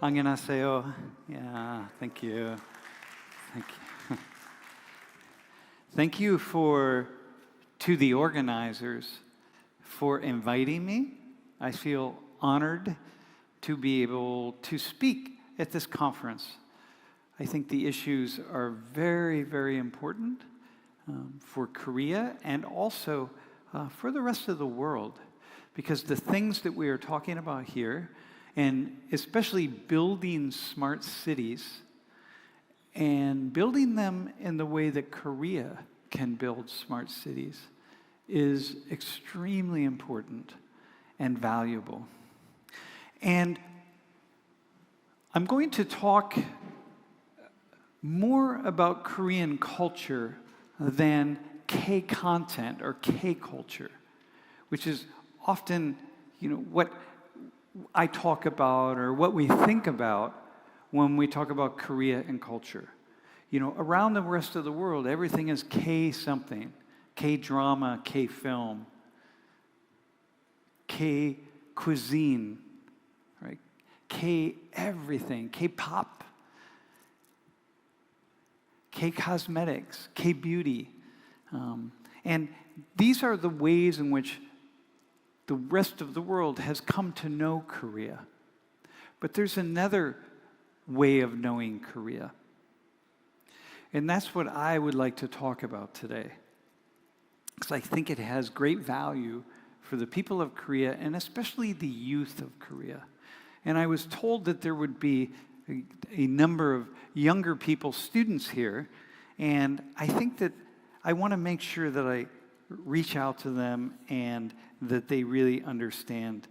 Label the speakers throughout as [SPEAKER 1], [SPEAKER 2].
[SPEAKER 1] 안녕하세요. Yeah, thank you. Thank you. Thank you to the organizers for inviting me. I feel honored to be able to speak at this conference. I think the issues are very, very important for Korea and also for the rest of the world, because the things that we are talking about here, and especially building smart cities and building them in the way that Korea can build smart cities, is extremely important and valuable. And I'm going to talk more about Korean culture than K-content or K-culture, which is often, what I talk about or what we think about when we talk about Korea and culture. Around the rest of the world, everything is K-something, K-drama, K-film, K-cuisine, right? K-everything, K-pop, K-cosmetics, K-beauty. And these are the ways in which the rest of the world has come to know Korea. But there's another way of knowing Korea. And that's what I would like to talk about today, because I think it has great value for the people of Korea and especially the youth of Korea. And I was told that there would be a number of younger people, students here, and I think that I want to make sure that I reach out to them and that they really understand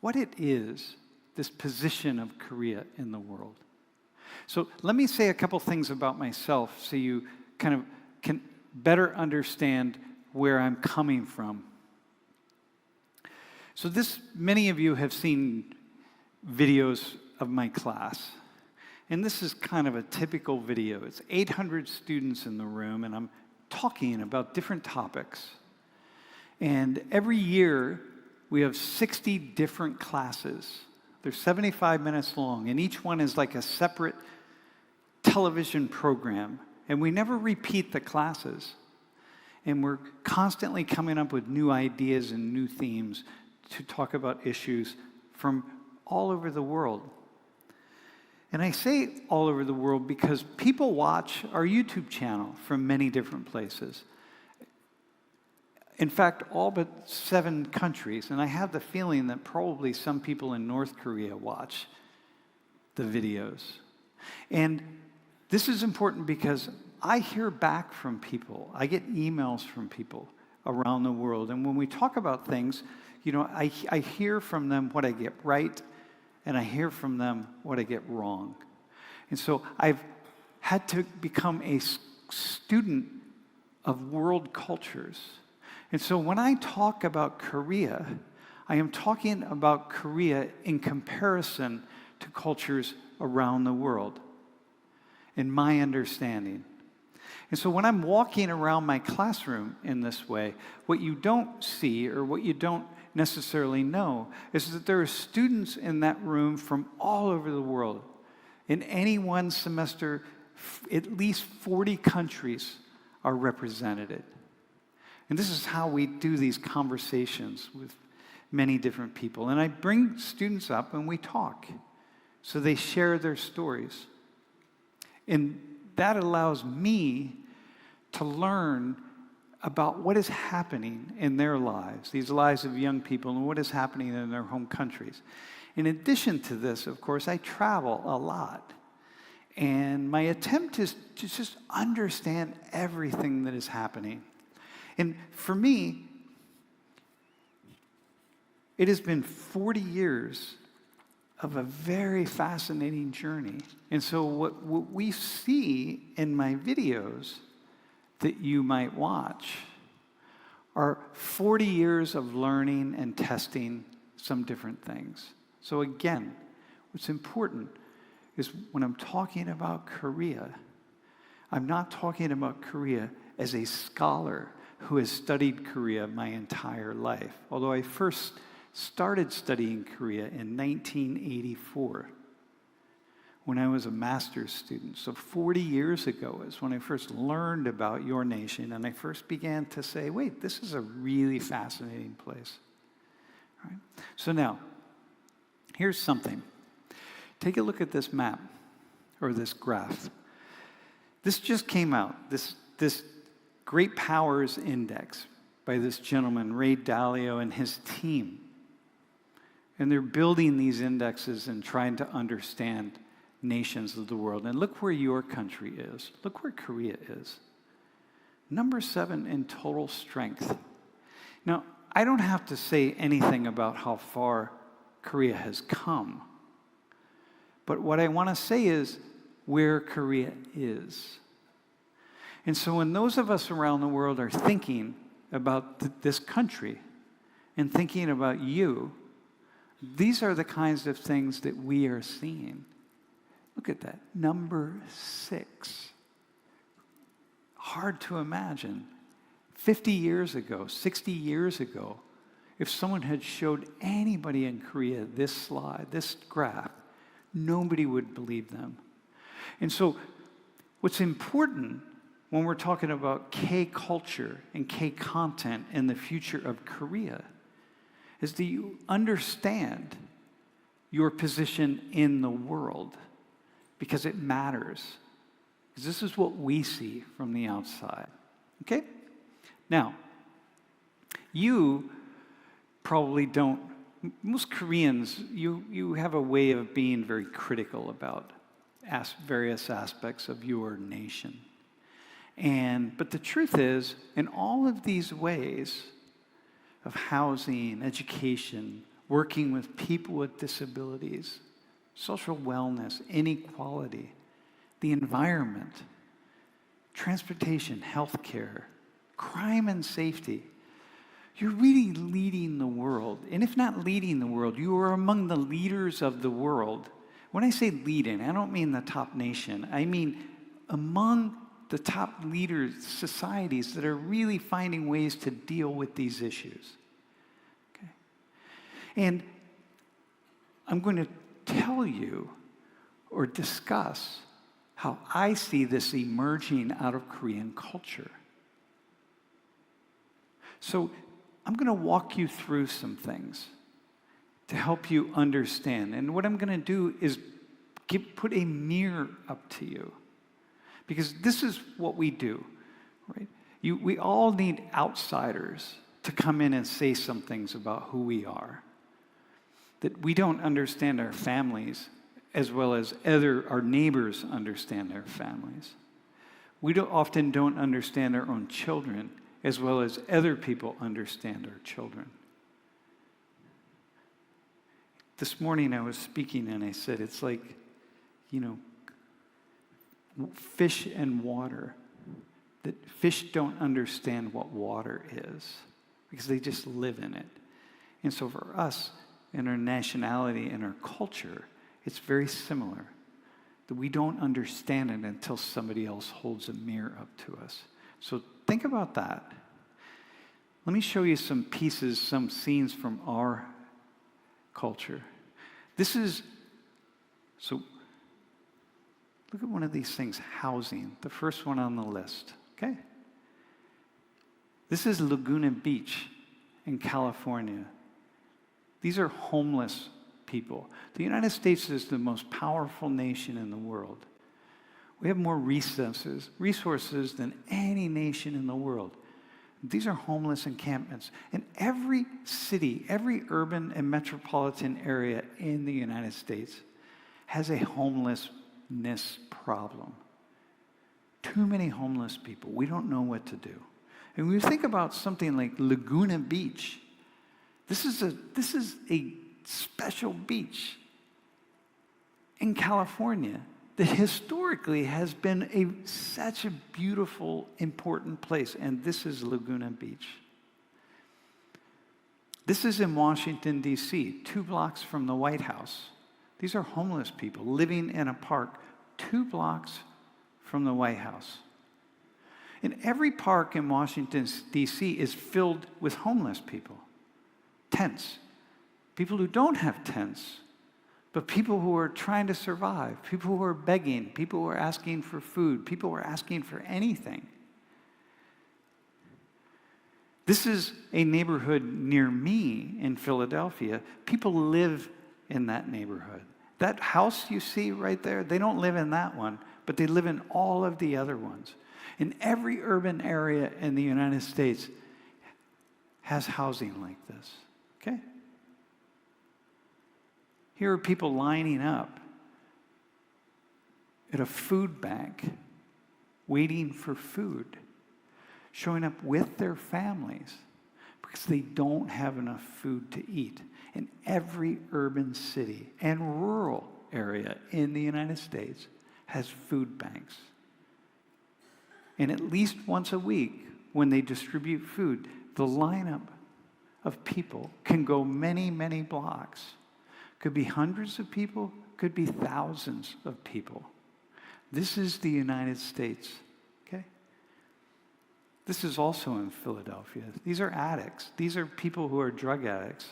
[SPEAKER 1] what it is, this position of Korea in the world. So let me say a couple things about myself so you kind of can better understand where I'm coming from. So many of you have seen videos of my class. And this is kind of a typical video. It's 800 students in the room, and I'm talking about different topics. And every year, we have 60 different classes. They're 75 minutes long, and each one is like a separate television program. And we never repeat the classes. And we're constantly coming up with new ideas and new themes to talk about issues from all over the world. And I say all over the world because people watch our YouTube channel from many different places. In fact, all but 7 countries. And I have the feeling that probably some people in North Korea watch the videos. And this is important because I hear back from people. I get emails from people around the world. And when we talk about things, I hear from them what I get right, and I hear from them what I get wrong. And so I've had to become a student of world cultures. And so when I talk about Korea, I am talking about Korea in comparison to cultures around the world, in my understanding. And so when I'm walking around my classroom in this way, what you don't see or what you don't necessarily know is that there are students in that room from all over the world. In any one semester, at least 40 countries are represented. And this is how we do these conversations with many different people. And I bring students up and we talk. So they share their stories. And that allows me to learn about what is happening in their lives, these lives of young people, and what is happening in their home countries. In addition to this, of course, I travel a lot. And my attempt is to just understand everything that is happening. And for me, it has been 40 years of a very fascinating journey. And so what we see in my videos that you might watch are 40 years of learning and testing some different things. So again, what's important is when I'm talking about Korea, I'm not talking about Korea as a scholar who has studied Korea my entire life. Although I first started studying Korea in 1984 when I was a master's student. So 40 years ago is when I first learned about your nation, and I first began to say, wait, this is a really fascinating place. All right? So now, here's something. Take a look at this map, or this graph. This just came out, this Great Powers Index by this gentleman, Ray Dalio, and his team. And they're building these indexes and trying to understand nations of the world. And look where your country is. Look where Korea is. Number 7 in total strength. Now, I don't have to say anything about how far Korea has come. But what I want to say is where Korea is. And so when those of us around the world are thinking about this country and thinking about you, these are the kinds of things that we are seeing. Look at that, number 6. Hard to imagine. 50 years ago, 60 years ago, if someone had showed anybody in Korea this slide, this graph, nobody would believe them. And so what's important when we're talking about K-culture and K-content and the future of Korea is that you understand your position in the world, because it matters. Because this is what we see from the outside. Okay? Now, you probably don't, most Koreans, you have a way of being very critical about various aspects of your nation. But the truth is, in all of these ways of housing, education, working with people with disabilities, social wellness, inequality, the environment, transportation, healthcare, crime and safety, you're really leading the world. And if not leading the world, you are among the leaders of the world. When I say leading, I don't mean the top nation. I mean among the top leaders, societies that are really finding ways to deal with these issues. Okay? And I'm going to tell you or discuss how I see this emerging out of Korean culture. So I'm going to walk you through some things to help you understand. And what I'm going to do is put a mirror up to you. Because this is what we do, right? We all need outsiders to come in and say some things about who we are. That we don't understand our families as well as our neighbors understand their families. We often don't understand our own children as well as other people understand our children. This morning I was speaking and I said, it's like, fish and water. That fish don't understand what water is because they just live in it. And so for us, in our nationality and our culture, it's very similar. That we don't understand it until somebody else holds a mirror up to us. So think about that. Let me show you some pieces, some scenes from our culture. Look at one of these things, housing, the first one on the list, okay? This is Laguna Beach in California. These are homeless people. The United States is the most powerful nation in the world. We have more resources than any nation in the world. These are homeless encampments. And every city, every urban and metropolitan area in the United States has a homelessness problem. Too many homeless people. We don't know what to do. And when you think about something like Laguna Beach, this is a special beach in California that historically has been such a beautiful, important place. And this is Laguna Beach. This is in Washington, D.C., 2 blocks from the White House. These are homeless people living in a park 2 blocks from the White House. And every park in Washington, D.C. is filled with homeless people. Tents, people who don't have tents, but people who are trying to survive, people who are begging, people who are asking for food, people who are asking for anything. This is a neighborhood near me in Philadelphia. People live in that neighborhood. That house you see right there, they don't live in that one, but they live in all of the other ones. And every urban area in the United States has housing like this, okay? Here are people lining up at a food bank, waiting for food, showing up with their families because they don't have enough food to eat. In every urban city and rural area in the United States has food banks. And at least once a week, when they distribute food, the lineup of people can go many, many blocks. Could be hundreds of people, could be thousands of people. This is the United States, okay? This is also in Philadelphia. These are addicts. These are people who are drug addicts.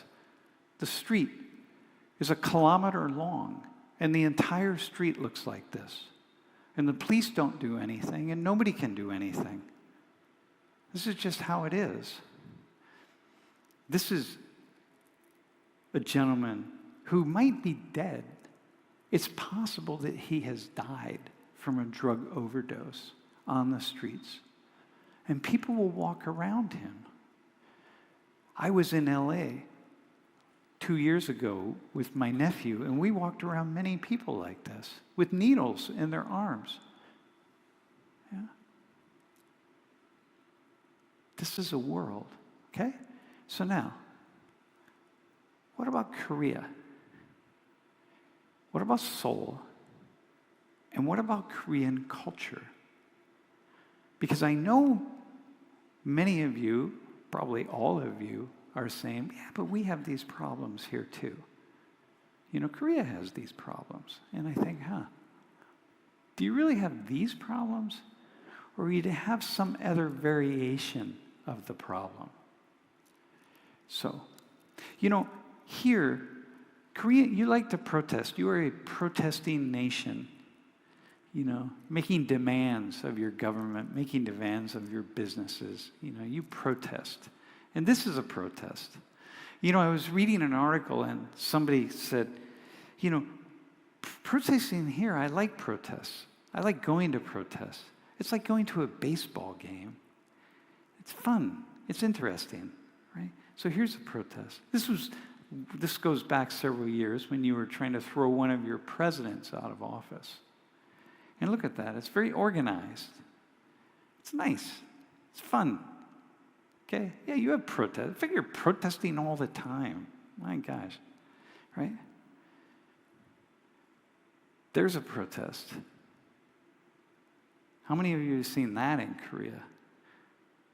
[SPEAKER 1] The street is 1 kilometer long, and the entire street looks like this. And the police don't do anything, and nobody can do anything. This is just how it is. This is a gentleman who might be dead. It's possible that he has died from a drug overdose on the streets. And people will walk around him. I was in LA 2 years ago with my nephew, and we walked around many people like this with needles in their arms. Yeah. This is a world, okay? So now, what about Korea? What about Seoul? And what about Korean culture? Because I know many of you, probably all of you, are saying, yeah, but we have these problems here too. You know, Korea has these problems. And I think, do you really have these problems? Or do you have some other variation of the problem? So, you know, here, Korea, you like to protest. You are a protesting nation. You know, making demands of your government, making demands of your businesses. You know, you protest. And this is a protest. You know, I was reading an article and somebody said, you know, protesting here, I like protests. I like going to protests. It's like going to a baseball game. It's fun. It's interesting, right? So here's a protest. This goes back several years when you were trying to throw one of your presidents out of office. And look at that. It's very organized. It's nice. It's fun. Okay? Yeah, you have protest. I think you're protesting all the time. My gosh. Right? There's a protest. How many of you have seen that in Korea?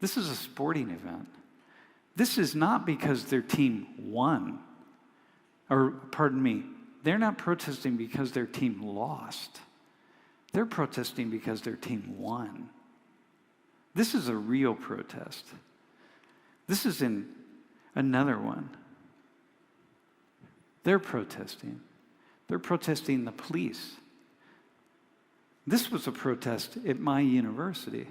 [SPEAKER 1] This is a sporting event. This is not because their team won. Or, pardon me, they're not protesting because their team lost. They're protesting because their team won. This is a real protest. This is in another one. They're protesting. They're protesting the police. This was a protest at my university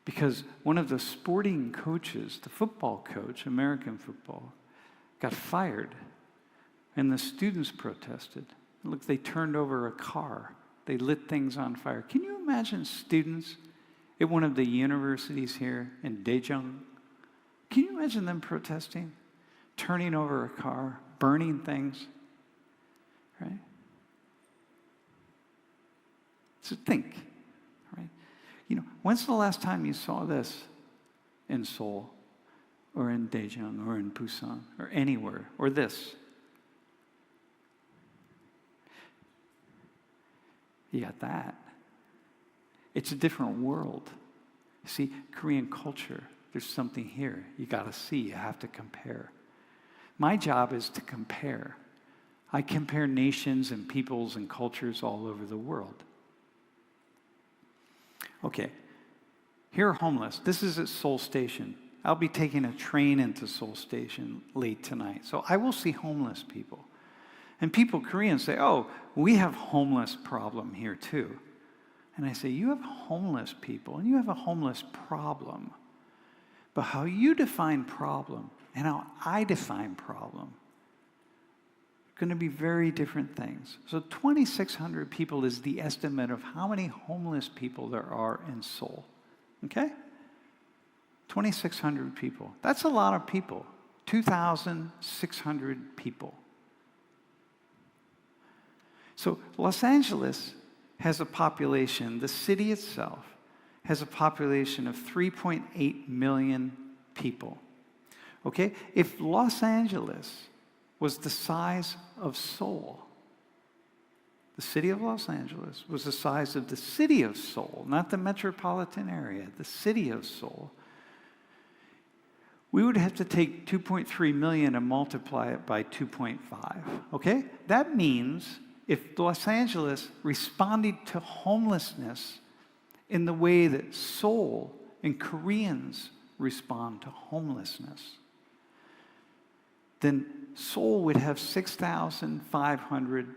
[SPEAKER 1] because one of the sporting coaches, the football coach, American football, got fired. And the students protested. Look, they turned over a car. They lit things on fire. Can you imagine students at one of the universities here in Daejeon? Can you imagine them protesting? Turning over a car, burning things, right? So think, right? You know, when's the last time you saw this in Seoul or in Daejeon or in Busan or anywhere, or this? You got that. It's a different world. See, Korean culture, there's something here you got to see, you have to compare. My job is to compare. I compare nations and peoples and cultures all over the world. Okay, here are homeless. This is at Seoul Station. I'll be taking a train into Seoul Station late tonight. So I will see homeless people. And people, Koreans, say, oh, we have homeless problem here too. And I say, you have homeless people and you have a homeless problem. But how you define problem and how I define problem are going to be very different things. So 2,600 people is the estimate of how many homeless people there are in Seoul. Okay? 2,600 people. That's a lot of people. 2,600 people. So Los Angeles has a population, the city itself has a population of 3.8 million people. Okay? If Los Angeles was the size of Seoul, the city of Los Angeles was the size of the city of Seoul, not the metropolitan area, the city of Seoul, we would have to take 2.3 million and multiply it by 2.5, okay? That means if Los Angeles responded to homelessness in the way that Seoul and Koreans respond to homelessness, then Seoul would have 6,500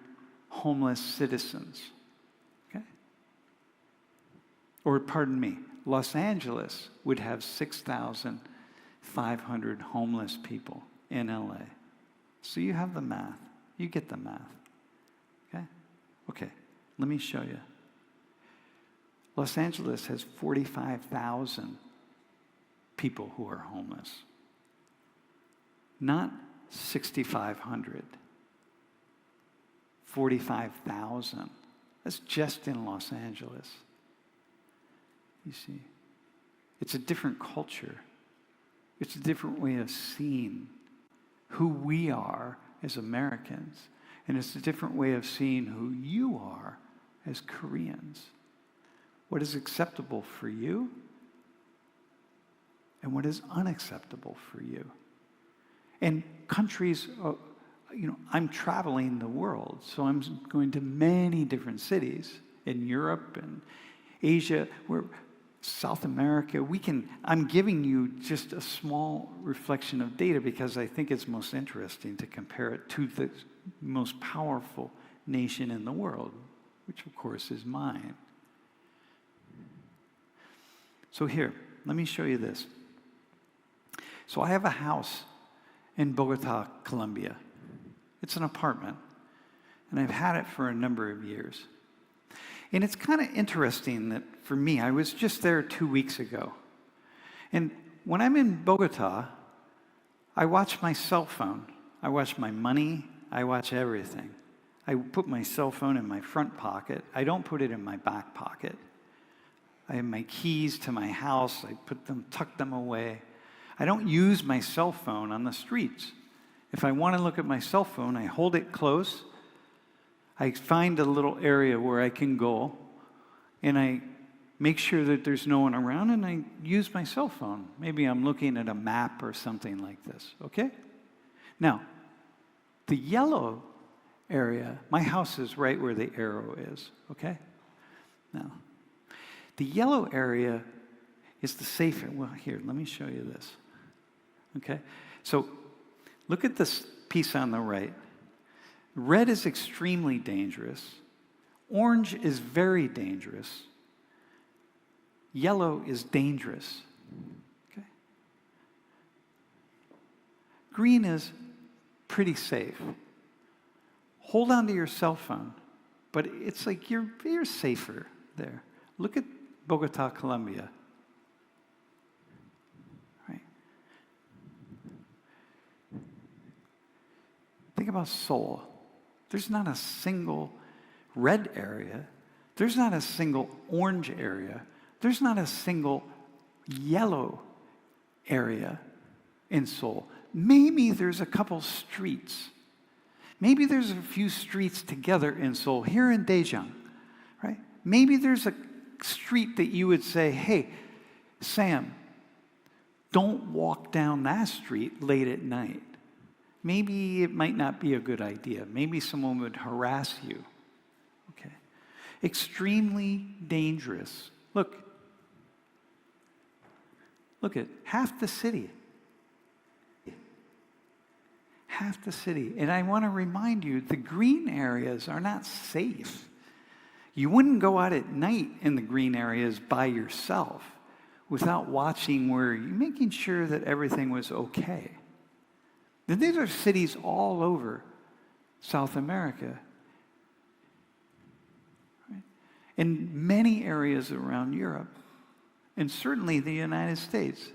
[SPEAKER 1] homeless citizens, okay? Or pardon me, Los Angeles would have 6,500 homeless people in LA. So you have the math. You get the math. Okay? Okay, let me show you. Los Angeles has 45,000 people who are homeless. Not 6,500. 45,000. That's just in Los Angeles. You see, it's a different culture. It's a different way of seeing who we are as Americans. And it's a different way of seeing who you are as Koreans. What is acceptable for you and what is unacceptable for you. And countries, I'm traveling the world, so I'm going to many different cities in Europe and Asia, South America. I'm giving you just a small reflection of data because I think it's most interesting to compare it to the most powerful nation in the world, which of course is mine. So here, let me show you this. So I have a house in Bogota, Colombia. It's an apartment, and I've had it for a number of years. And it's kind of interesting that for me, I was just there 2 weeks ago. And when I'm in Bogota, I watch my cell phone. I watch my money. I watch everything. I put my cell phone in my front pocket. I don't put it in my back pocket. I have my keys to my house. I tuck them away. I don't use my cell phone on the streets. If I want to look at my cell phone, I hold it close. I find a little area where I can go, and I make sure that there's no one around, and I use my cell phone. Maybe I'm looking at a map or something like this, okay? Now, the yellow area, my house is right where the arrow is, okay? Now, the yellow area is the safe area. Well, here, let me show you this, okay? So, look at this piece on the right. Red is extremely dangerous. Orange is very dangerous. Yellow is dangerous. Okay? Green is pretty safe. Hold on to your cell phone, but it's like you're safer there. Look at Bogota, Colombia. Right? Think about Seoul. There's not a single red area. There's not a single orange area. There's not a single yellow area in Seoul. Maybe there's a couple streets. Maybe there's a few streets together in Seoul, here in Daejeon, right? Maybe there's a street that you would say, hey, Sam, don't walk down that street late at night. Maybe it might not be a good idea. Maybe someone would harass you. Okay. Extremely dangerous. Look. Look at half the city. Half the city. And I want to remind you, the green areas are not safe. You wouldn't go out at night in the green areas by yourself without watching where you're making sure that everything was okay. And these are cities all over South America, right? In many areas around Europe, and certainly the United States.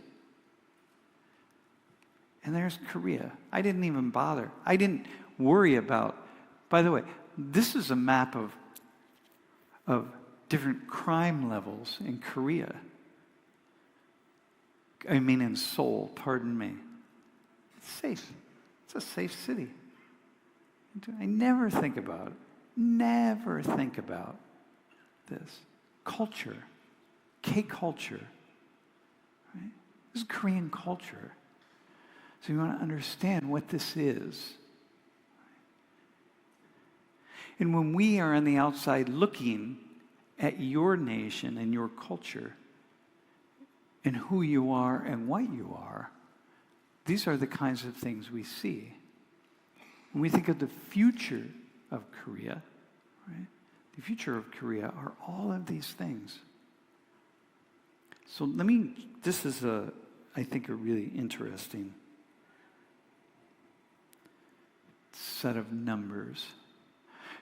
[SPEAKER 1] And there's Korea. I didn't even bother. I didn't worry about, by the way, this is a map of different crime levels in Korea. I mean in Seoul, pardon me. It's safe. It's a safe city. I never think about this. Culture, K-culture, right? This is Korean culture. So you want to understand what this is. And when we are on the outside looking at your nation and your culture and who you are and what you are, these are the kinds of things we see. When we think of the future of Korea, right? The future of Korea are all of these things. So this is I think, a really interesting set of numbers.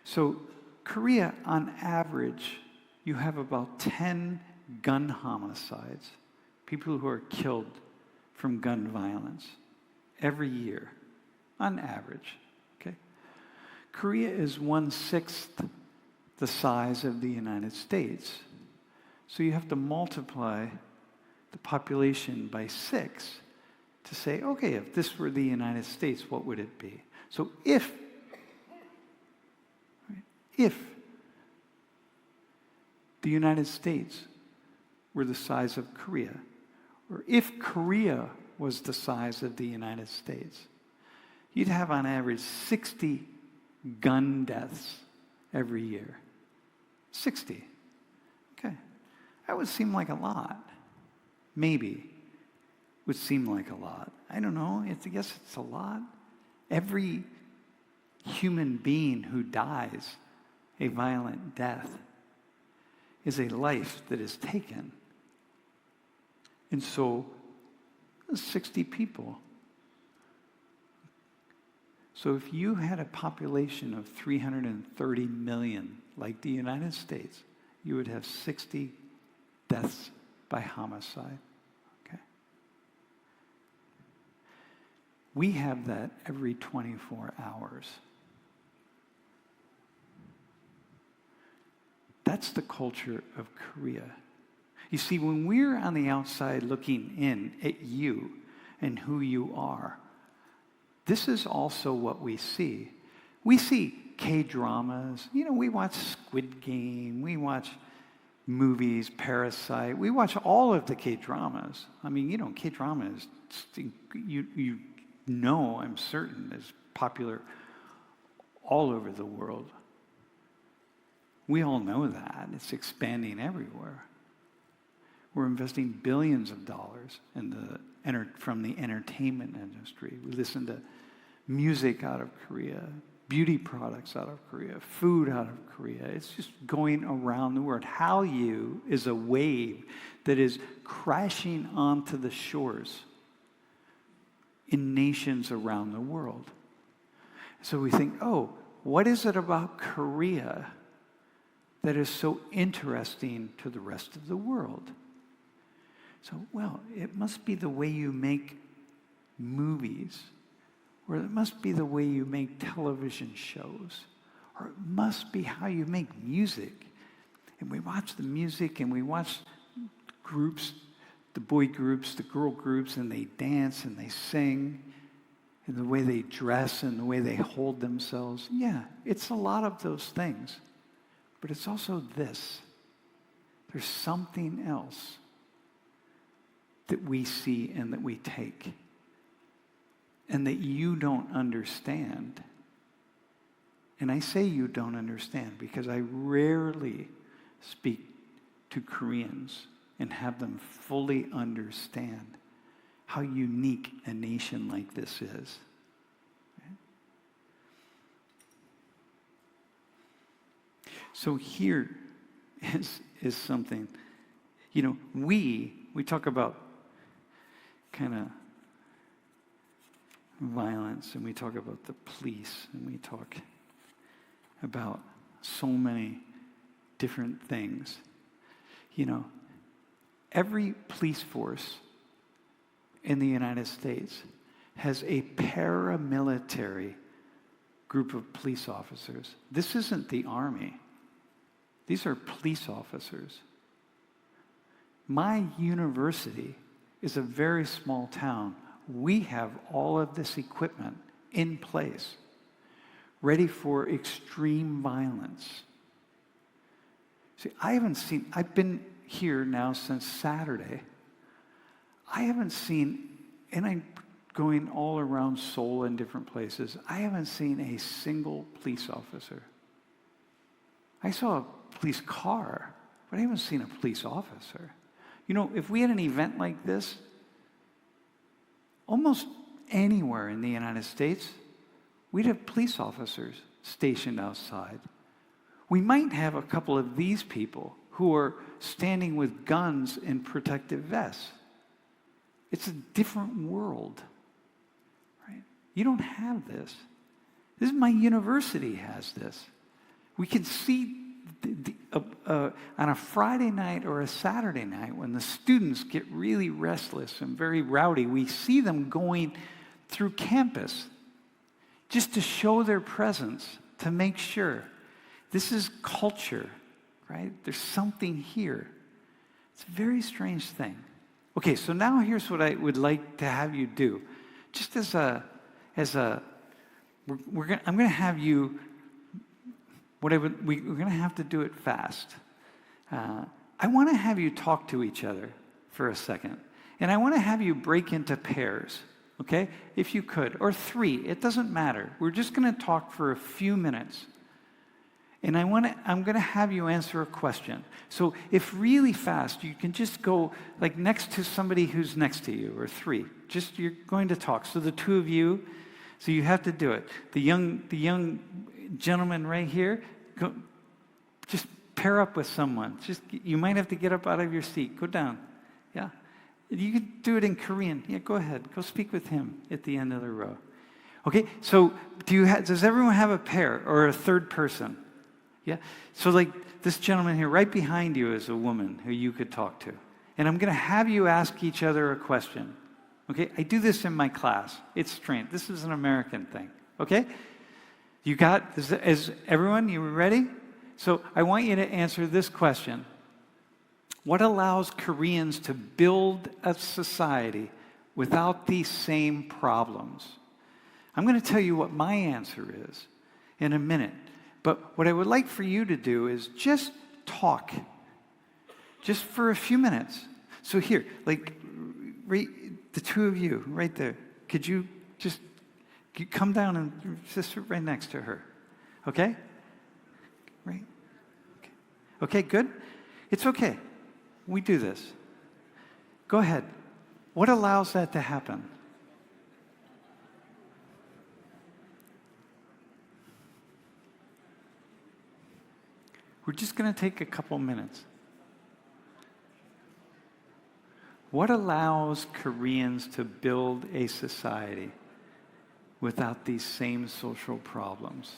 [SPEAKER 1] So Korea, on average, you have about 10 gun homicides, people who are killed from gun violence every year, on average. Okay? Korea is 1/6 the size of the United States. So you have to multiply the population by 6 to say, okay, if this were the United States, what would it be? So if the United States were the size of Korea, or if Korea was the size of the United States, you'd have on average 60 gun deaths every year. 60. Okay. That would seem like a lot. Maybe would seem like a lot. I don't know. I guess it's a lot. Every human being who dies a violent death is a life that is taken. And so, 60 people. So if you had a population of 330 million, like the United States, you would have 60 deaths by homicide. Okay? We have that every 24 hours. That's the culture of Korea. You see, when we're on the outside looking in at you and who you are, this is also what we see. We see K-dramas. You know, we watch Squid Game. We watch movies, Parasite. We watch all of the K-dramas. I mean, you know, K-drama is, you know, I'm certain, is popular all over the world. We all know that. It's expanding everywhere. We're investing billions of dollars in from the entertainment industry. We listen to music out of Korea, beauty products out of Korea, food out of Korea. It's just going around the world. Hallyu is a wave that is crashing onto the shores in nations around the world. So we think, oh, what is it about Korea that is so interesting to the rest of the world? So, well, it must be the way you make movies, or it must be the way you make television shows, or it must be how you make music. And we watch the music, and we watch groups, the boy groups, the girl groups, and they dance and they sing, and the way they dress and the way they hold themselves. Yeah, it's a lot of those things. But it's also this. There's something else that we see and that we take and that you don't understand. And I say you don't understand because I rarely speak to Koreans and have them fully understand how unique a nation like this is. Right? So here is something, we talk about kind of violence, and we talk about the police, and we talk about so many different things. Every police force in the United States has a paramilitary group of police officers. This isn't the Army. These are police officers. My university is a very small town. We have all of this equipment in place, ready for extreme violence. See, I've been here now since Saturday. I haven't seen, and I'm going all around Seoul and different places, I haven't seen a single police officer. I saw a police car, but I haven't seen a police officer. If we had an event like this, almost anywhere in the United States, we'd have police officers stationed outside. We might have a couple of these people who are standing with guns and protective vests. It's a different world, right? You don't have this. My university has this. We can see on a Friday night or a Saturday night when the students get really restless and very rowdy, we see them going through campus just to show their presence, to make sure. This is culture, right? There's something here. It's a very strange thing. Okay, so now here's what I would like to have you do. Just I'm going to have you. We're going to have to do it fast. I want to have you talk to each other for a second, and I want to have you break into pairs. Okay, if you could, or 3. It doesn't matter. We're just going to talk for a few minutes. And I'm going to have you answer a question. So if really fast, you can just go like next to somebody who's next to you, or 3. Just you're going to talk. So the 2 of you, so you have to do it. The young gentleman right here, just pair up with someone. You might have to get up out of your seat. Go down. Yeah. You could do it in Korean. Yeah, go ahead. Go speak with him at the end of the row. Okay, so does everyone have a pair or a third person? Yeah? So like this gentleman here, right behind you is a woman who you could talk to. And I'm going to have you ask each other a question. Okay? I do this in my class. It's strange. This is an American thing. Okay? Is everyone, you ready? So I want you to answer this question. What allows Koreans to build a society without these same problems? I'm going to tell you what my answer is in a minute. But what I would like for you to do is just talk, just for a few minutes. So here, like the 2 of you right there, could you come down and just sit right next to her? Okay? Right? Okay, good? It's okay. We do this. Go ahead. What allows that to happen? We're just going to take a couple minutes. What allows Koreans to build a society without these same social problems?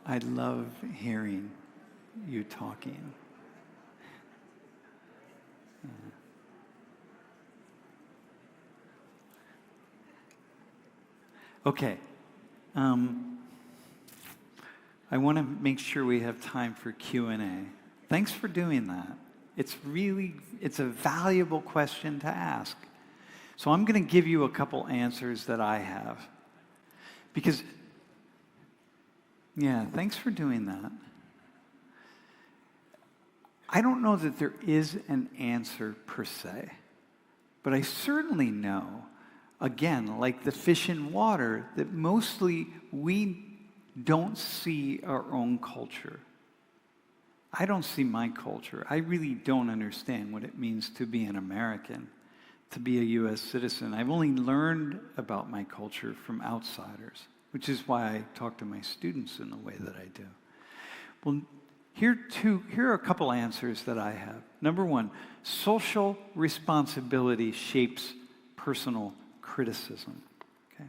[SPEAKER 1] I love hearing you talking. Okay. I want to make sure we have time for Q&A. Thanks for doing that. It's a valuable question to ask. So I'm going to give you a couple answers that I have. Because, yeah, thanks for doing that. I don't know that there is an answer per se, but I certainly know, again, like the fish in water, that mostly we don't see our own culture. I don't see my culture. I really don't understand what it means to be an American, to be a U.S. citizen. I've only learned about my culture from outsiders, which is why I talk to my students in the way that I do. Well, here are a couple answers that I have. Number one, social responsibility shapes personal criticism. Okay?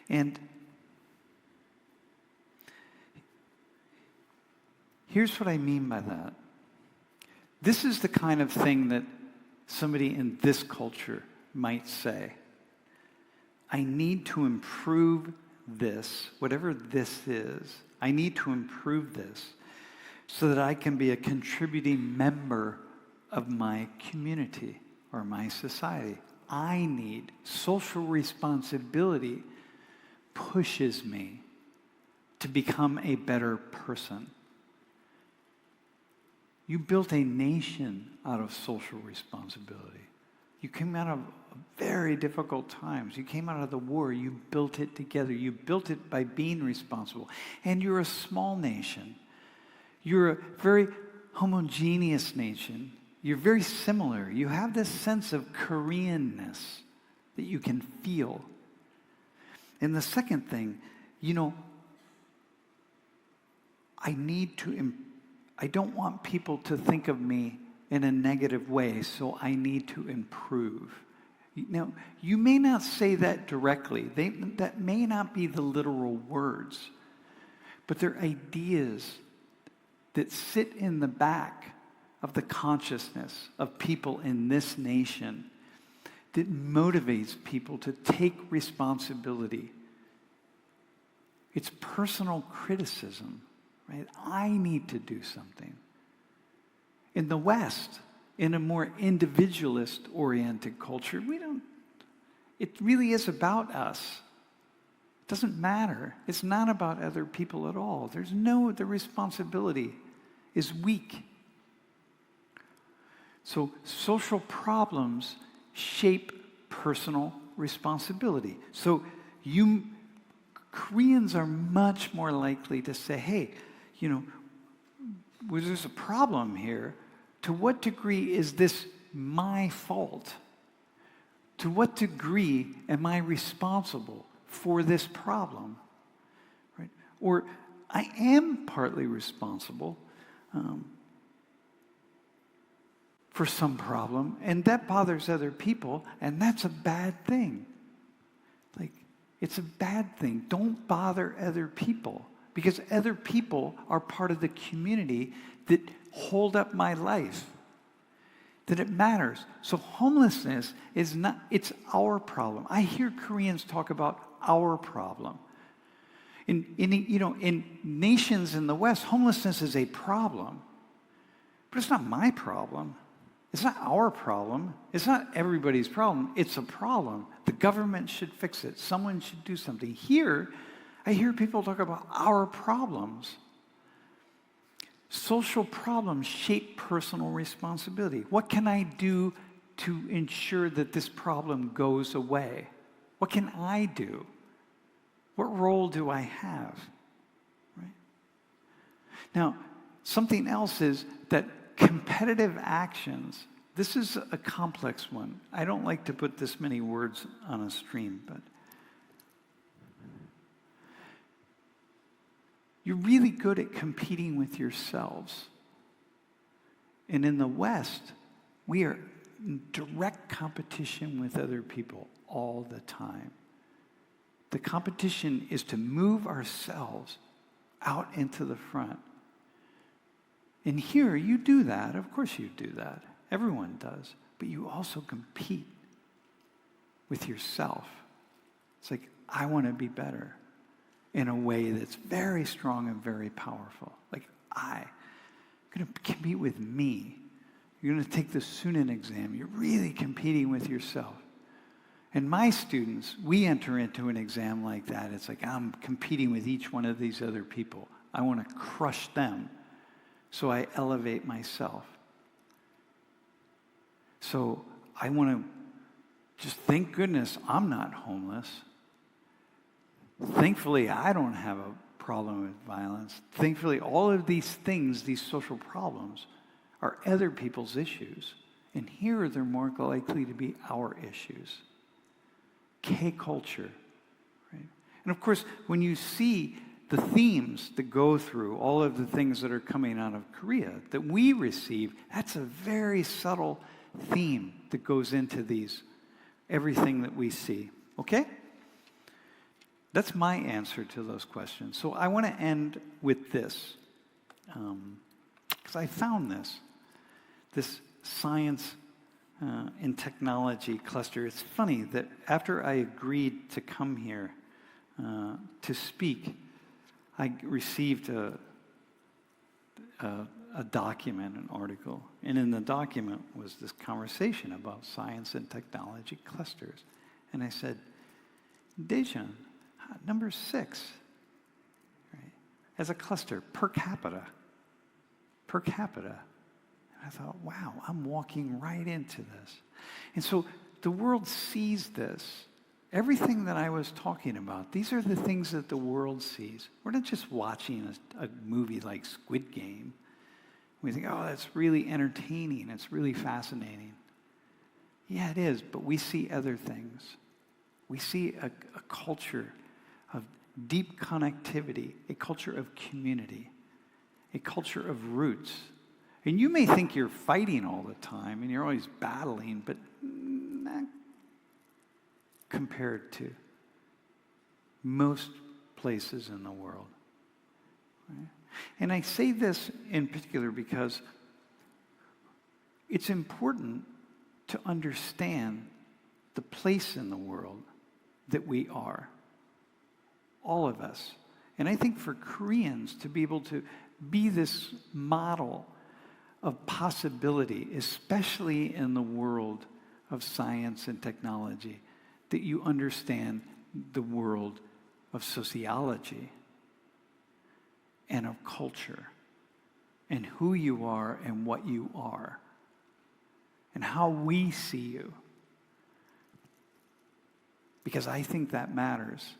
[SPEAKER 1] And here's what I mean by that. This is the kind of thing that somebody in this culture might say. I need to improve this, whatever this is. I need to improve this so that I can be a contributing member of my community or my society. I need social responsibility pushes me to become a better person. You built a nation out of social responsibility. You came out of very difficult times. You came out of the war. You built it together. You built it by being responsible. And you're a small nation. You're a very homogeneous nation. You're very similar. You have this sense of Koreanness that you can feel. And the second thing, I don't want people to think of me in a negative way, so I need to improve. Now, you may not say that directly. That may not be the literal words, but they're ideas that sit in the back of the consciousness of people in this nation that motivates people to take responsibility. It's personal criticism, right? I need to do something. In the West, in a more individualist-oriented culture, it really is about us. It doesn't matter. It's not about other people at all. The responsibility is weak. So social problems shape personal responsibility. So Koreans are much more likely to say, hey, there's a problem here. To what degree is this my fault? To what degree am I responsible for this problem? Right? Or I am partly responsible for some problem, and that bothers other people, and that's a bad thing. It's a bad thing. Don't bother other people, because other people are part of the community that hold up my life, that it matters. So homelessness it's our problem. I hear Koreans talk about our problem. In nations in the West, homelessness is a problem, but it's not my problem. It's not our problem. It's not everybody's problem. It's a problem. The government should fix it. Someone should do something. Here, I hear people talk about our problems. Social problems shape personal responsibility. What can I do to ensure that this problem goes away? What can I do? What role do I have? Right? Now, something else is that competitive actions, this is a complex one. I don't like to put this many words on a stream, but you're really good at competing with yourselves. And in the West, we are in direct competition with other people all the time. The competition is to move ourselves out into the front. And here, you do that. Of course you do that. Everyone does. But you also compete with yourself. It's like, I want to be better in a way that's very strong and very powerful. Like, I'm going to compete with me. You're going to take the Sunan exam. You're really competing with yourself. And my students, we enter into an exam like that. It's like, I'm competing with each one of these other people. I want to crush them. So I elevate myself. So I want to just thank goodness I'm not homeless. Thankfully, I don't have a problem with violence. Thankfully, all of these things, these social problems, are other people's issues. And here they're more likely to be our issues. K-culture, right? And of course, when you see the themes that go through all of the things that are coming out of Korea that we receive, that's a very subtle theme that goes into everything that we see. Okay? That's my answer to those questions. So I want to end with this, because I found this science and technology cluster. It's funny that after I agreed to come here to speak, I received a document, an article, and in the document was this conversation about science and technology clusters. And I said, Daejeon, number 6, right, as a cluster per capita. And I thought, wow, I'm walking right into this. And so the world sees this. Everything that I was talking about, these are the things that the world sees. We're not just watching a movie like Squid Game. We think, oh, that's really entertaining. It's really fascinating. Yeah, it is, but we see other things. We see a culture of deep connectivity, a culture of community, a culture of roots. And you may think you're fighting all the time and you're always battling, but not compared to most places in the world. Right? And I say this in particular because it's important to understand the place in the world that we are, all of us. And I think for Koreans to be able to be this model of possibility, especially in the world of science and technology, that you understand the world of sociology and of culture and who you are and what you are and how we see you. Because I think that matters.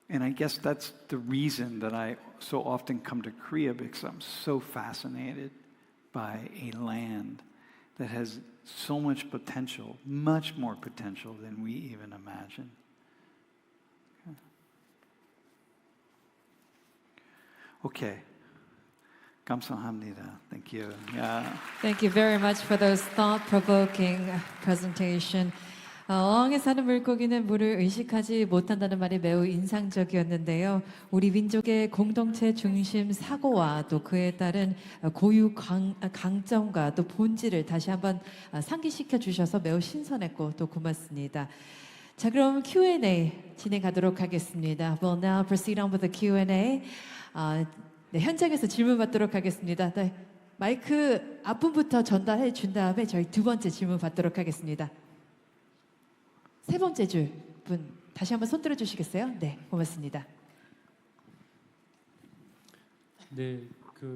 [SPEAKER 1] And I guess that's the reason that I so often come to Korea, because I'm so fascinated by a land that has so much potential, much more potential than we even imagine. Okay. 감사합니다. Thank you. Yeah.
[SPEAKER 2] Thank you very much for those thought-provoking presentation. 어항에 사는 물고기는 물을 의식하지 못한다는 말이 매우 인상적이었는데요. 우리 민족의 공동체 중심 사고와 또 그에 따른 고유 강점과 또 본질을 다시 한번 상기시켜 주셔서 매우 신선했고 또 고맙습니다. 자, 그럼 Q&A 진행하도록 하겠습니다. We'll now proceed on with the Q&A. 네, 현장에서 질문 받도록 하겠습니다. 네, 마이크 앞분부터 전달해 준 다음에 저희 두 번째 질문 받도록 하겠습니다. 세 번째 줄 분 다시 한번 손 들어 주시겠어요? 네, 고맙습니다.
[SPEAKER 3] 네,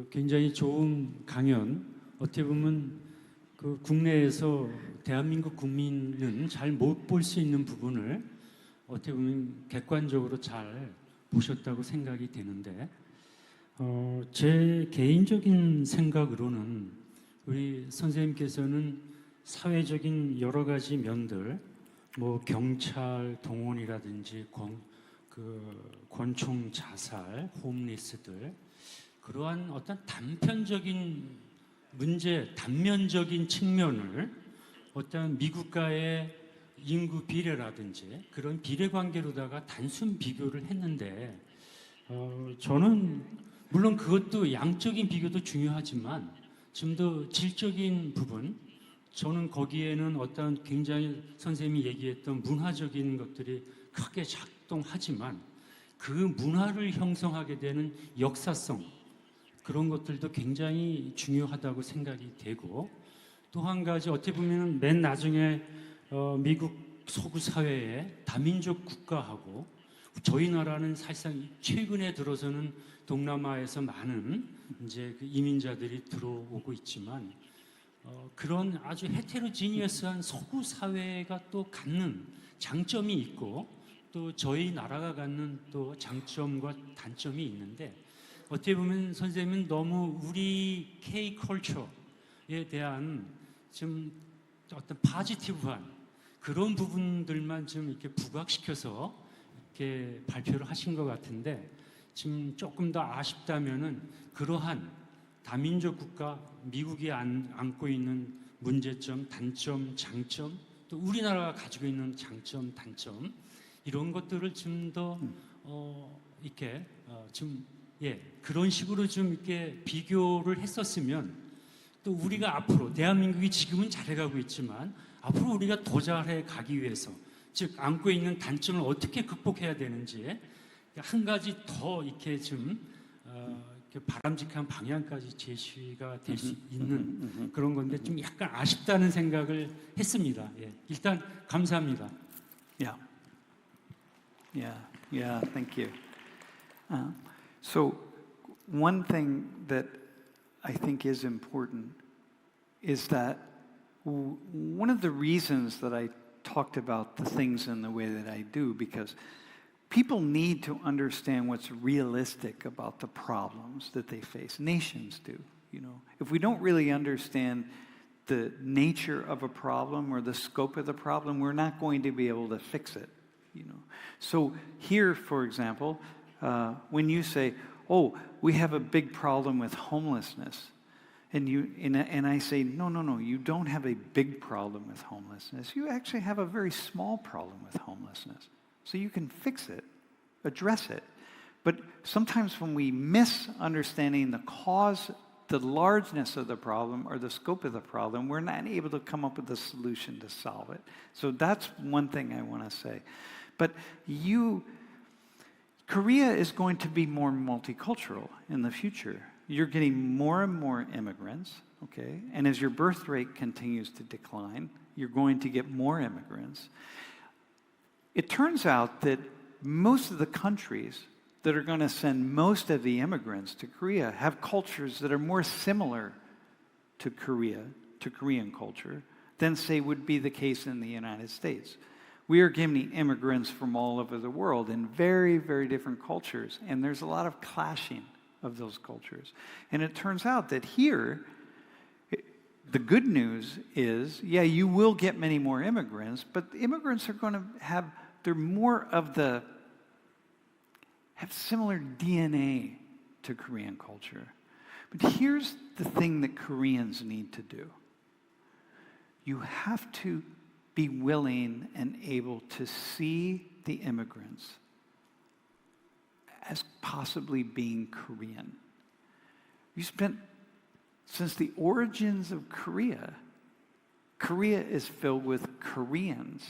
[SPEAKER 3] 굉장히 좋은 강연. 어떻게 보면 국내에서 대한민국 국민은 잘 못 볼 수 있는 부분을 어떻게 보면 객관적으로 잘 보셨다고 생각이 되는데, 제 개인적인 생각으로는 우리 선생님께서는 사회적인 여러 가지 면들, 경찰 동원이라든지 권총 자살, 홈리스들, 그러한 어떤 단편적인 문제, 단면적인 측면을 어떤 미국과의 인구 비례라든지 그런 비례 관계로다가 단순 비교를 했는데, 저는 물론 그것도 양적인 비교도 중요하지만 좀 더 질적인 부분, 저는 거기에는 어떤 굉장히 선생님이 얘기했던 문화적인 것들이 크게 작동하지만 그 문화를 형성하게 되는 역사성, 그런 것들도 굉장히 중요하다고 생각이 되고, 또 한 가지 어떻게 보면 맨 나중에 미국 서구 사회에 다민족 국가하고 저희 나라는 사실상 최근에 들어서는 동남아에서 많은 이제 그 이민자들이 들어오고 있지만 그런 아주 헤테로지니어스한 서구 사회가 또 갖는 장점이 있고 또 저희 나라가 갖는 또 장점과 단점이 있는데, 어떻게 보면 선생님은 너무 우리 K 컬처에 대한 좀 어떤 파지티브한 그런 부분들만 좀 이렇게 부각시켜서 이렇게 발표를 하신 것 같은데, 지금 조금 더 아쉽다면은 그러한 다민족 국가 미국이 안고 있는 문제점, 단점, 장점, 또 우리나라가 가지고 있는 장점, 단점, 이런 것들을 좀 더 이렇게 좀 그런 식으로 좀 이렇게 비교를 했었으면 또 우리가 앞으로 대한민국이 지금은 잘해가고 있지만 앞으로 우리가 더 잘해 가기 위해서, 즉 안고 있는 단점을 어떻게 극복해야 되는지 한 가지 더 이렇게 좀 이렇게 바람직한 방향까지 제시가 될 수 있는 그런 건데 좀 약간 아쉽다는 생각을 했습니다. 일단 감사합니다.
[SPEAKER 1] Yeah. Yeah. Yeah. Thank you. So, one thing that I think is important is that one of the reasons that I talked about the things in the way that I do, because people need to understand what's realistic about the problems that they face. Nations do, you know. If we don't really understand the nature of a problem or the scope of the problem, we're not going to be able to fix it, you know. So here, for example, when you say, "Oh, we have a big problem with homelessness," and I say, no, you don't have a big problem with homelessness. You actually have a very small problem with homelessness. So you can fix it, address it. But sometimes when we miss understanding the cause, the largeness of the problem or the scope of the problem, we're not able to come up with a solution to solve it. So that's one thing I want to say. But Korea is going to be more multicultural in the future. You're getting more and more immigrants, okay? And as your birth rate continues to decline, you're going to get more immigrants. It turns out that most of the countries that are going to send most of the immigrants to Korea have cultures that are more similar to Korean culture, than, say, would be the case in the United States. We are getting immigrants from all over the world in very, very different cultures, and there's a lot of clashing of those cultures. And it turns out that here, the good news is, yeah, you will get many more immigrants, but the immigrants are going to have similar DNA to Korean culture. But here's the thing that Koreans need to do. You have to be willing and able to see the immigrants as possibly being Korean. Since the origins of Korea, Korea is filled with Koreans.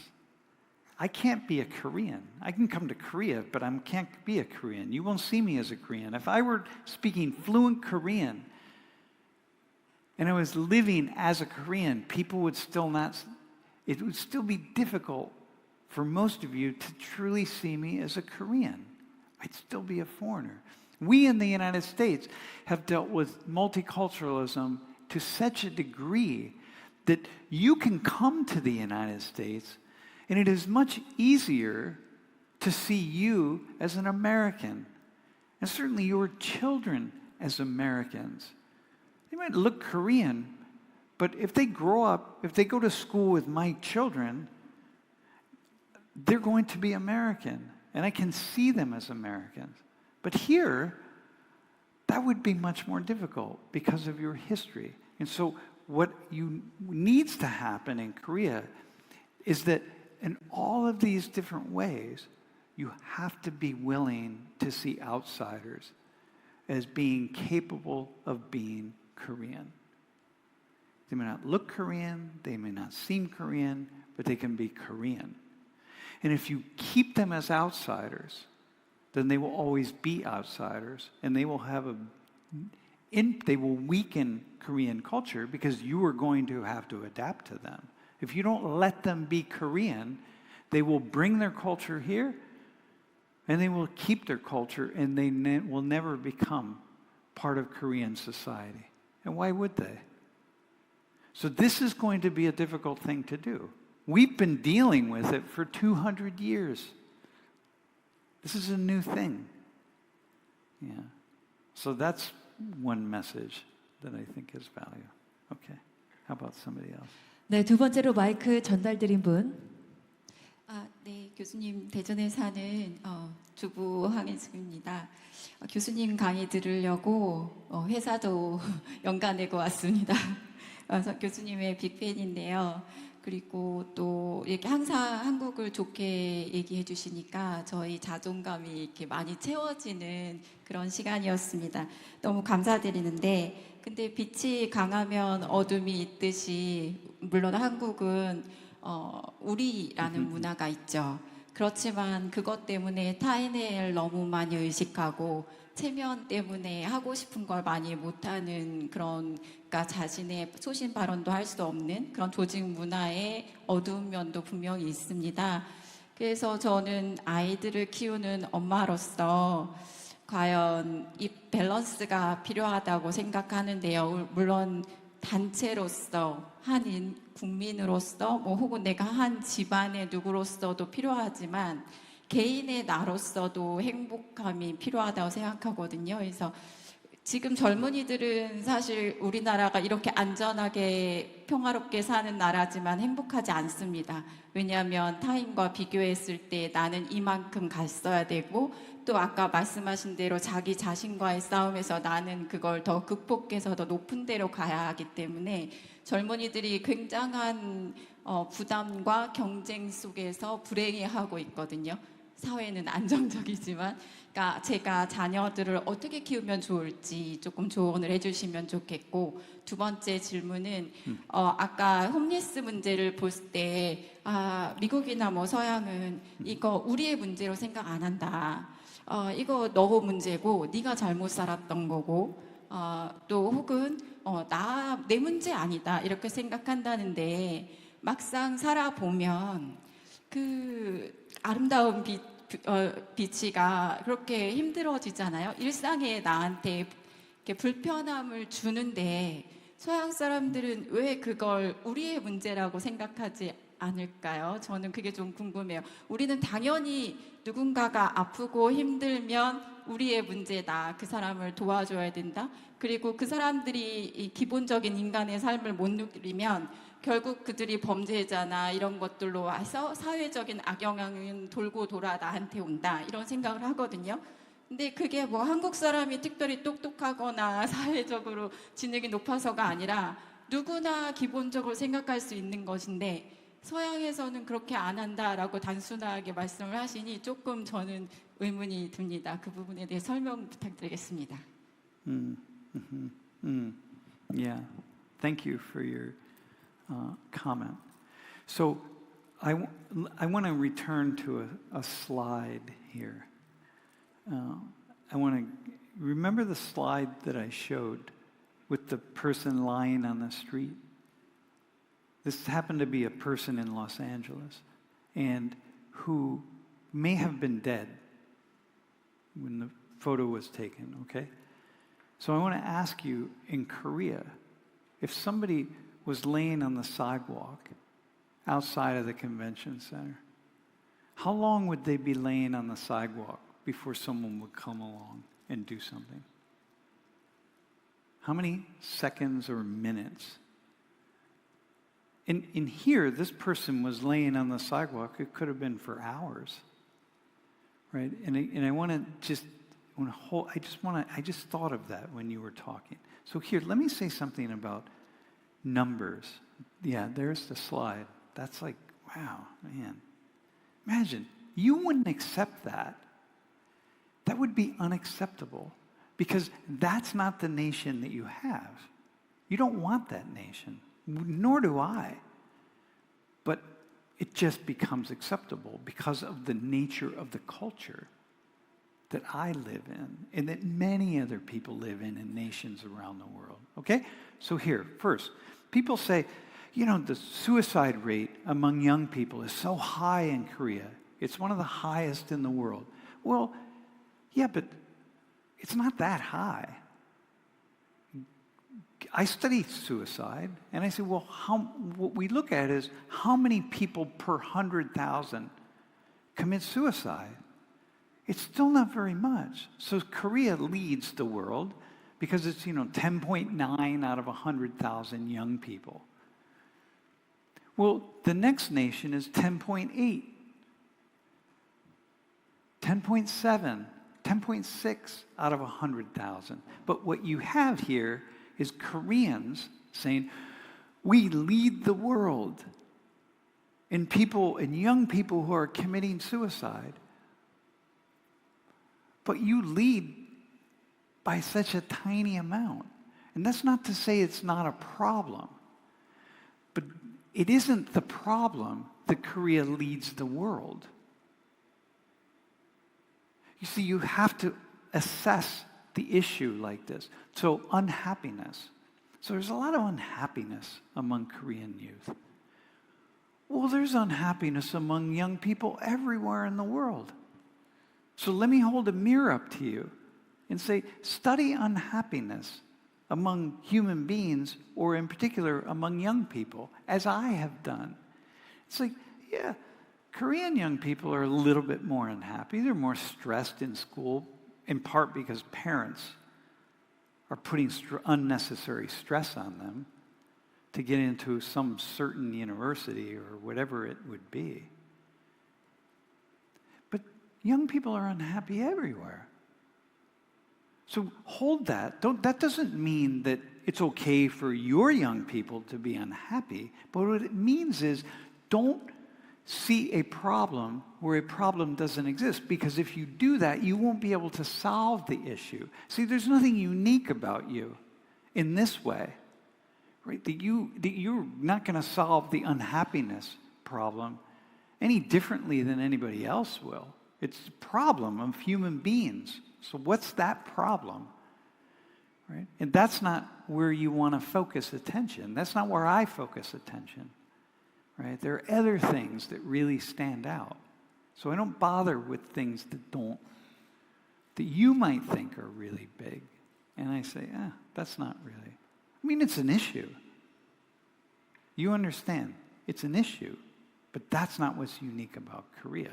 [SPEAKER 1] I can't be a Korean. I can come to Korea, but I can't be a Korean. You won't see me as a Korean. If I were speaking fluent Korean and I was living as a Korean, it would still be difficult for most of you to truly see me as a Korean. I'd still be a foreigner. We in the United States have dealt with multiculturalism to such a degree that you can come to the United States and it is much easier to see you as an American, and certainly your children as Americans. They might look Korean, but if they grow up, if they go to school with my children, they're going to be American, and I can see them as Americans. But here, that would be much more difficult because of your history. And so what needs to happen in Korea is that in all of these different ways, you have to be willing to see outsiders as being capable of being Korean. They may not look Korean, they may not seem Korean, but they can be Korean. And if you keep them as outsiders, then they will always be outsiders, and they will they will weaken Korean culture because you are going to have to adapt to them. If you don't let them be Korean, they will bring their culture here, and they will keep their culture, and they will never become part of Korean society. And why would they? So this is going to be a difficult thing to do. We've been dealing with it for 200 years. This is a new thing. Yeah. So that's one message that I think has value. Okay. How about somebody else?
[SPEAKER 2] 네, 두 번째로 마이크 전달드린 분.
[SPEAKER 4] 네, 교수님 대전에 사는 주부 황혜숙입니다. 교수님 강의 들으려고 회사도 연가 내고 왔습니다. 그래서 교수님의 빅팬인데요. 그리고 또 이렇게 항상 한국을 좋게 얘기해 주시니까 저희 자존감이 이렇게 많이 채워지는 그런 시간이었습니다. 너무 감사드리는데, 근데 빛이 강하면 어둠이 있듯이 물론 한국은 우리라는 문화가 있죠. 그렇지만 그것 때문에 타인을 너무 많이 의식하고 체면 때문에 하고 싶은 걸 많이 못하는 그러니까 자신의 소신 발언도 할 수 없는 그런 조직 문화의 어두운 면도 분명히 있습니다. 그래서 저는 아이들을 키우는 엄마로서 과연 이 밸런스가 필요하다고 생각하는데요. 물론 단체로서 한 국민으로서 혹은 내가 한 집안의 누구로서도 필요하지만 개인의 나로서도 행복감이 필요하다고 생각하거든요. 그래서 지금 젊은이들은 사실 우리나라가 이렇게 안전하게 평화롭게 사는 나라지만 행복하지 않습니다. 왜냐하면 타인과 비교했을 때 나는 이만큼 갔어야 되고, 또 아까 말씀하신 대로 자기 자신과의 싸움에서 나는 그걸 더 극복해서 더 높은 데로 가야 하기 때문에 젊은이들이 굉장한 부담과 경쟁 속에서 불행해하고 있거든요. 사회는 안정적이지만, 그러니까 제가 자녀들을 어떻게 키우면 좋을지 조금 조언을 해주시면 좋겠고, 두 번째 질문은 아까 홈리스 문제를 볼 때 미국이나 뭐 서양은 이거 우리의 문제로 생각 안 한다. 이거 너 문제고 네가 잘못 살았던 거고 또 혹은 내 문제 아니다 이렇게 생각한다는데, 막상 살아보면 그 아름다운 빛이가 그렇게 힘들어지잖아요. 일상에 나한테 이렇게 불편함을 주는데 서양 사람들은 왜 그걸 우리의 문제라고 생각하지 않을까요? 저는 그게 좀 궁금해요. 우리는 당연히 누군가가 아프고 힘들면 우리의 문제다. 그 사람을 도와줘야 된다. 그리고 그 사람들이 이 기본적인 인간의 삶을 못 누리면 결국 그들이 범죄자나 이런 것들로 와서 사회적인 악영향은 돌고 돌아 나한테 온다. 이런 생각을 하거든요. 근데 그게 뭐 한국 사람이 특별히 똑똑하거나 사회적으로 지능이 높아서가 아니라 누구나 기본적으로 생각할 수 있는 것인데, 서양에서는 그렇게 안 한다라고 단순하게 말씀을 하시니 조금 저는 의문이 듭니다. 그 부분에 대해 설명 부탁드리겠습니다.
[SPEAKER 1] Yeah, thank you for your comment. So I want to return to a slide here. I want to remember the slide that I showed with the person lying on the street. This happened to be a person in Los Angeles and who may have been dead when the photo was taken, okay? So I want to ask you, in Korea, if somebody was laying on the sidewalk outside of the convention center, how long would they be laying on the sidewalk before someone would come along and do something? How many seconds or minutes? In here, this person was laying on the sidewalk. It could have been for hours, right? And I just thought of that when you were talking. So here, let me say something about numbers. Yeah, there's the slide. That's like, wow, man. Imagine, you wouldn't accept that. That would be unacceptable because that's not the nation that you have. You don't want that nation, nor do I. But it just becomes acceptable because of the nature of the culture that I live in and that many other people live in nations around the world. Okay? So here, first, people say, you know, the suicide rate among young people is so high in Korea. It's one of the highest in the world. Well, yeah, but it's not that high. I study suicide, and I say, well, what we look at is how many people per 100,000 commit suicide. It's still not very much. So Korea leads the world because it's, 10.9 out of 100,000 young people. Well, the next nation is 10.8, 10.7, 10.6 out of 100,000. But what you have here is Koreans saying, we lead the world in young people who are committing suicide. But you lead by such a tiny amount. And that's not to say it's not a problem. But it isn't the problem that Korea leads the world. You see, you have to assess the issue like this. So unhappiness. So there's a lot of unhappiness among Korean youth. Well, there's unhappiness among young people everywhere in the world. So let me hold a mirror up to you and say, study unhappiness among human beings, or in particular among young people, as I have done. It's like, yeah, Korean young people are a little bit more unhappy. They're more stressed in school, in part because parents are putting unnecessary stress on them to get into some certain university or whatever it would be. But young people are unhappy everywhere. So hold that. That doesn't mean that it's okay for your young people to be unhappy, but what it means is don't see a problem where a problem doesn't exist, because if you do that, you won't be able to solve the issue. See, there's nothing unique about you in this way, right? That you're not going to solve the unhappiness problem any differently than anybody else will. It's a problem of human beings. So what's that problem? Right? And that's not where you want to focus attention. That's not where I focus attention. Right? There are other things that really stand out. So I don't bother with things that you might think are really big. And I say, that's not really. I mean, it's an issue. You understand, it's an issue. But that's not what's unique about Korea.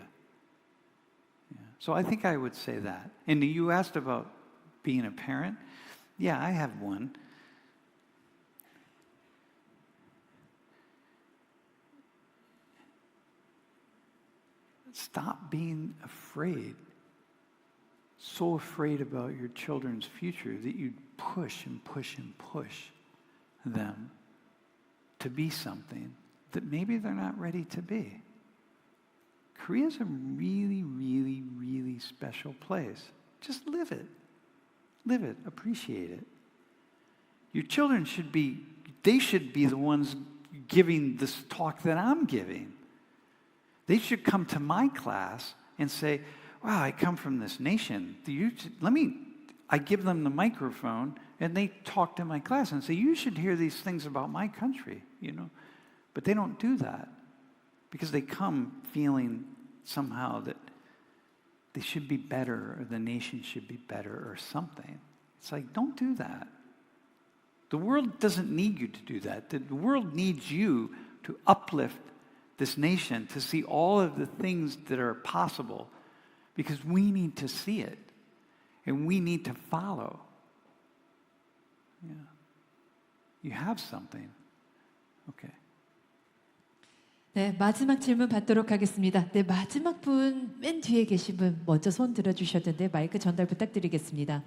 [SPEAKER 1] Yeah. So I think I would say that. And you asked about being a parent. Yeah, I have one. Stop being afraid. So afraid about your children's future that you push and push and push them to be something that maybe they're not ready to be. Korea's a really, really, really special place. Just live it. Live it. Appreciate it. Your children should be the ones giving this talk that I'm giving. They should come to my class and say, wow, I come from this nation. I give them the microphone and they talk to my class and say, you should hear these things about my country, But they don't do that because they come feeling somehow that they should be better or the nation should be better or something. It's like, don't do that. The world doesn't need you to do that. The world needs you to uplift this nation, to see all of the things that are possible, because we need to see it and we need to follow. Yeah. You have something. Okay.
[SPEAKER 2] 네, 마지막 질문 받도록 하겠습니다. 네, 마지막 분 맨 뒤에 계신 분 먼저 손 들어주셨는데 마이크 전달 부탁드리겠습니다.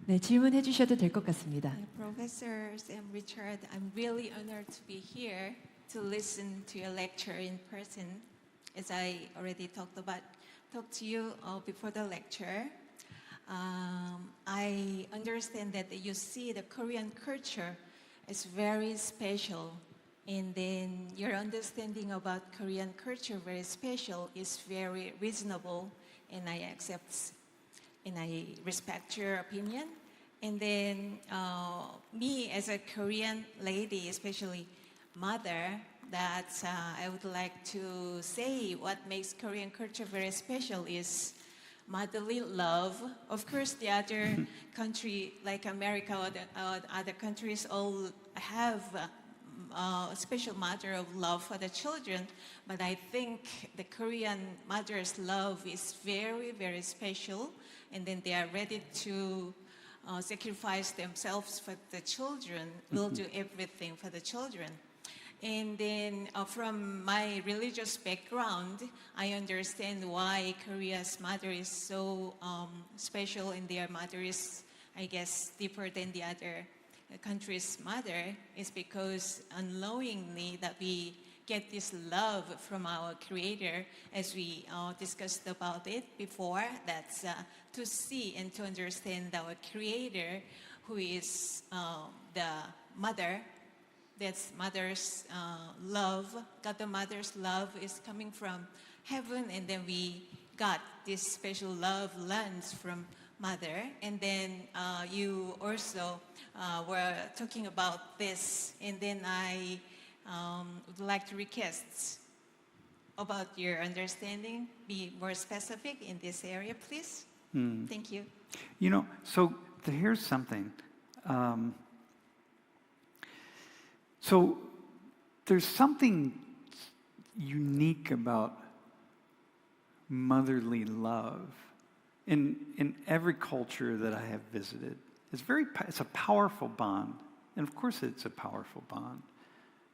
[SPEAKER 2] 네, 질문해 주셔도 될 것 같습니다.
[SPEAKER 5] Professor Sam Richard, I'm really honored to be here to listen to your lecture in person. As I already talked to you before the lecture, I understand that you see the Korean culture as very special, and then your understanding about Korean culture very special is very reasonable, and I accept and I respect your opinion. And then me as a Korean lady, especially mother, that I would like to say what makes Korean culture very special is motherly love. Of course, the other country like America or the other countries all have a special mother of love for the children, but I think the Korean mother's love is very, very special, and then they are ready to sacrifice themselves for the children, will do everything for the children. And then from my religious background, I understand why Korea's mother is so special, and their mother is, I guess, deeper than the other country's mother, is because unknowingly that we get this love from our Creator, as we discussed about it before. That's to see and to understand our Creator, who is the mother. That's mother's love. God the Mother's love is coming from heaven, and then we got this special love lands from mother. And then you also were talking about this, and then I would like to request about your understanding, be more specific in this area, please. Thank you.
[SPEAKER 1] You know, so here's something. So there's something unique about motherly love in every culture that I have visited. It's a powerful bond. And of course it's a powerful bond.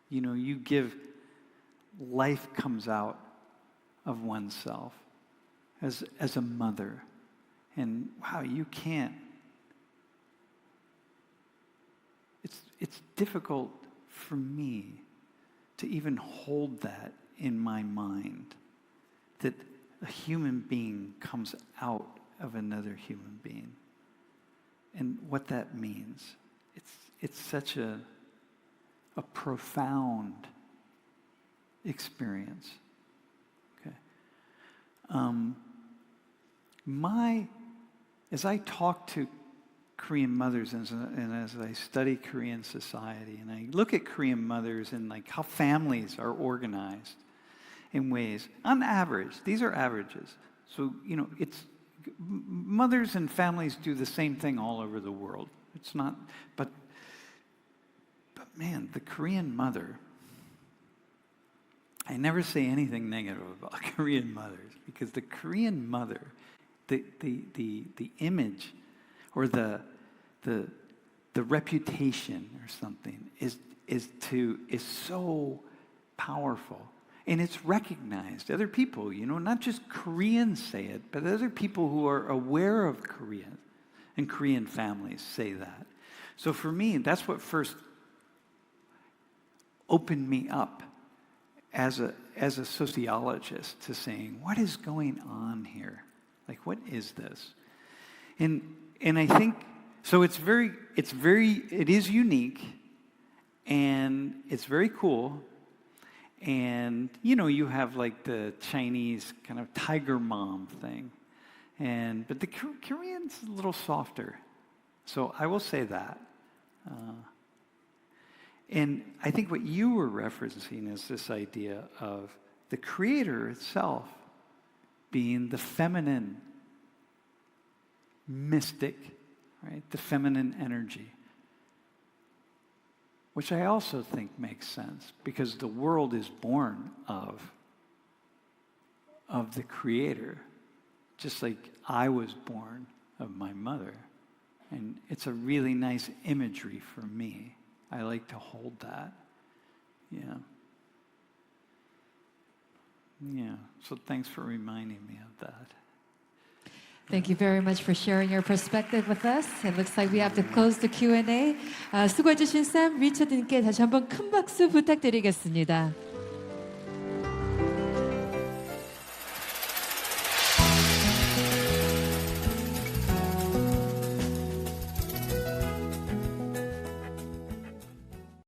[SPEAKER 1] You know, you give, life comes out of oneself as a mother. And wow, you can't. It's difficult for me to even hold that in my mind, that a human being comes out of another human being, and what that means. It's such a profound experience. Okay. As I talk to Korean mothers and as I study Korean society, and I look at Korean mothers and like how families are organized in ways, on average, these are averages. So, you know, mothers and families do the same thing all over the world. It's not, but man, the Korean mother, I never say anything negative about Korean mothers, because the Korean mother, the image or the reputation or something is so powerful, and it's recognized. Other people, you know, not just Koreans say it, but other people who are aware of Korea and Korean families say that. So for me, that's what first opened me up as a sociologist to saying, what is going on here? Like, what is this? And I think, so it is unique, and it's very cool. And, you know, you have like the Chinese kind of tiger mom thing. But the Korean's a little softer. So I will say that. And I think what you were referencing is this idea of the Creator itself being the feminine mystic, right? The feminine energy, which I also think makes sense, because the world is born of the Creator, just like I was born of my mother. And it's a really nice imagery for me. I like to hold that. Yeah. Yeah. So thanks for reminding me of that.
[SPEAKER 2] Thank you very much for sharing your perspective with us. It looks like we have to close the Q&A. 수고해주신 샘 리처드님께 다시 한번 큰 박수 부탁드리겠습니다.